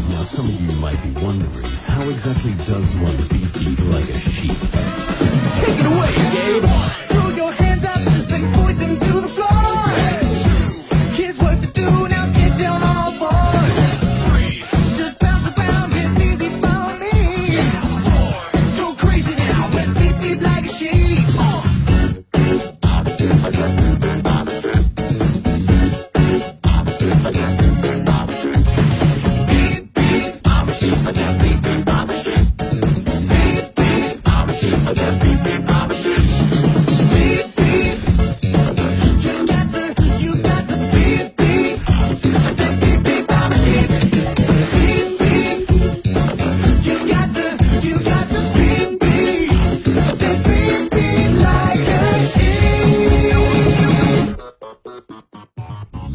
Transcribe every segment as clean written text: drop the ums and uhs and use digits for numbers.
Now some of you might be wondering, how exactly does one beat like a sheep? Take it away, Gabe! Throw your hands up, then point them to the floor. Here's what to do, now get down on all fours. Just bounce around, it's easy for me. Go crazy now, and beat like a sheep.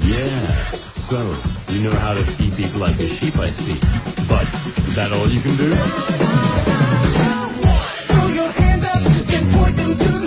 Yeah, so, you know how to beep like a sheep, I see. But, is that all you can do? Throw your hands up and point them to